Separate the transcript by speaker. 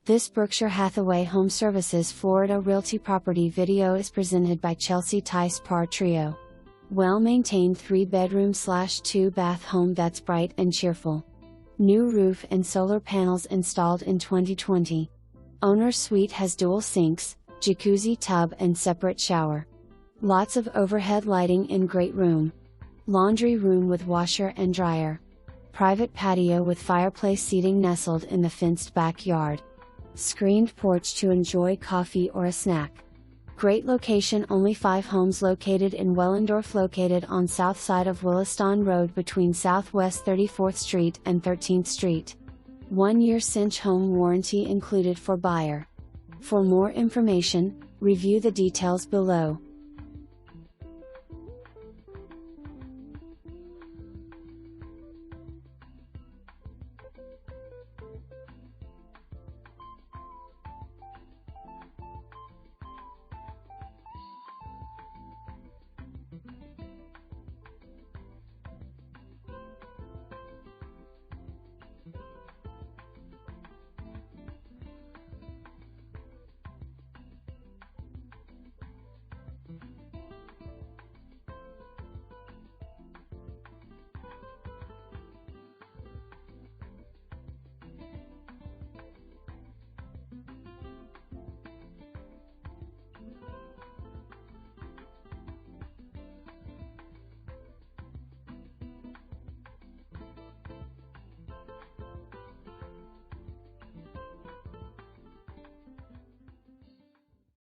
Speaker 1: This Berkshire Hathaway HomeServices Florida Realty property video is presented by Teiss Parr Trio. Well-maintained 3-bedroom/2-bath home that's bright and cheerful. New roof and solar panels installed in 2020. Owner's suite has dual sinks, jacuzzi tub and separate shower. Lots of overhead lighting in great room. Laundry room with washer and dryer. Private patio with fireplace seating nestled in the fenced backyard. Screened porch to enjoy coffee or a snack. Great location. Only 5 homes located in Wellendorf, located on south side of Williston Road between Southwest 34th Street and 13th Street. 1 year cinch home warranty included for buyer. For more information, review the details below.